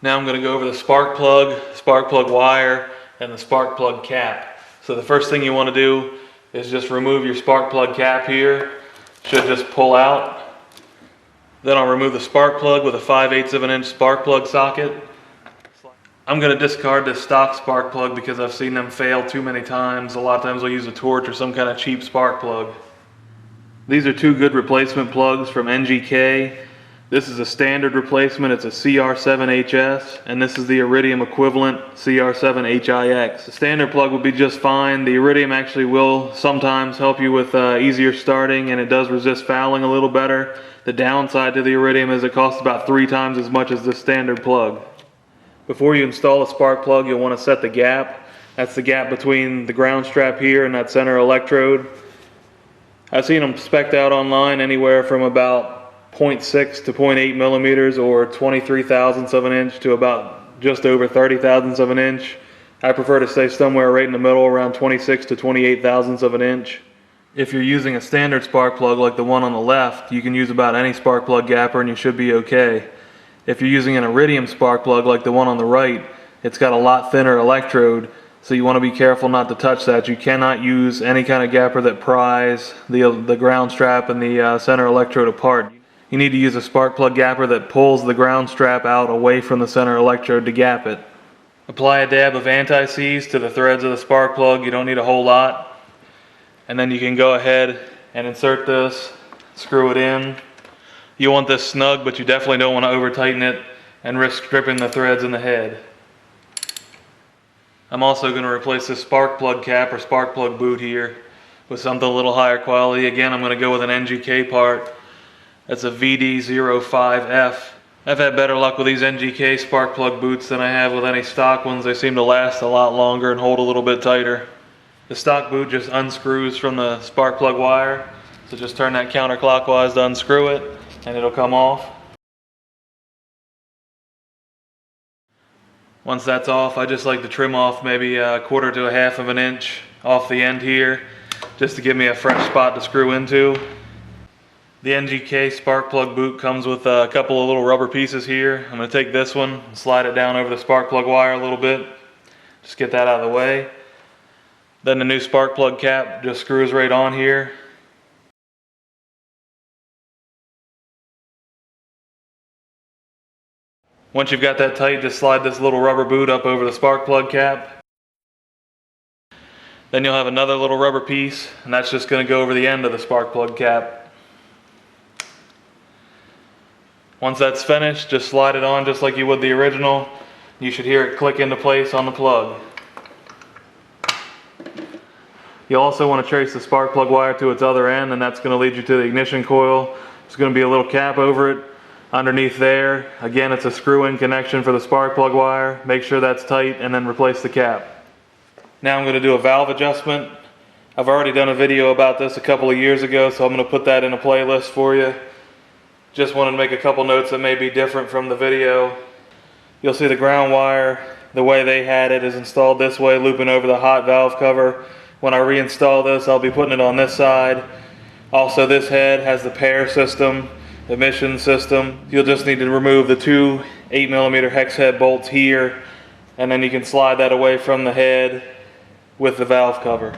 Now I'm going to go over the spark plug wire, and the spark plug cap. So the first thing you want to do is just remove your spark plug cap here. Should just pull out. Then I'll remove the spark plug with a 5/8 of an inch spark plug socket. I'm going to discard this stock spark plug because I've seen them fail too many times. A lot of times I'll use a torch or some kind of cheap spark plug. These are two good replacement plugs from NGK. This is a standard replacement, it's a CR7HS, and this is the Iridium equivalent, CR7HIX. The standard plug would be just fine. The Iridium actually will sometimes help you with easier starting, and it does resist fouling a little better. The downside to the Iridium is it costs about 3 times as much as the standard plug. Before you install a spark plug, you'll want to set the gap. That's the gap between the ground strap here and that center electrode. I've seen them spec'd out online anywhere from about 0.6 to 0.8 millimeters, or 23 thousandths of an inch to about just over 30 thousandths of an inch. I prefer to stay somewhere right in the middle, around 26 to 28 thousandths of an inch. If you're using a standard spark plug like the one on the left, you can use about any spark plug gapper and you should be okay. If you're using an Iridium spark plug like the one on the right, it's got a lot thinner electrode, so you want to be careful not to touch that. You cannot use any kind of gapper that pries the ground strap and the center electrode apart. You need to use a spark plug gapper that pulls the ground strap out away from the center electrode to gap it. Apply a dab of anti-seize to the threads of the spark plug. You don't need a whole lot. And then you can go ahead and insert this, screw it in. You want this snug, but you definitely don't want to over tighten it and risk stripping the threads in the head. I'm also going to replace this spark plug cap or spark plug boot here with something a little higher quality. Again, I'm going to go with an NGK part. That's a VD05F. I've had better luck with these NGK spark plug boots than I have with any stock ones. They seem to last a lot longer and hold a little bit tighter. The stock boot just unscrews from the spark plug wire. So just turn that counterclockwise to unscrew it and it'll come off. Once that's off, I just like to trim off maybe a 1/4 to 1/2 of an inch off the end here, just to give me a fresh spot to screw into. The NGK spark plug boot comes with a couple of little rubber pieces here. I'm going to take this one and slide it down over the spark plug wire a little bit. Just get that out of the way. Then the new spark plug cap just screws right on here. Once you've got that tight, just slide this little rubber boot up over the spark plug cap. Then you'll have another little rubber piece, and that's just going to go over the end of the spark plug cap. Once that's finished, just slide it on just like you would the original. You should hear it click into place on the plug. You'll also want to trace the spark plug wire to its other end, and that's going to lead you to the ignition coil. There's going to be a little cap over it. Underneath there, again, it's a screw-in connection for the spark plug wire. Make sure that's tight and then replace the cap. Now I'm going to do a valve adjustment. I've already done a video about this a couple of years ago, so I'm going to put that in a playlist for you. Just wanted to make a couple notes that may be different from the video. You'll see the ground wire, the way they had it, is installed this way, looping over the hot valve cover. When I reinstall this, I'll be putting it on this side. Also, this head has the pair system, emission system. You'll just need to remove the 2 8mm hex head bolts here, and then you can slide that away from the head with the valve cover.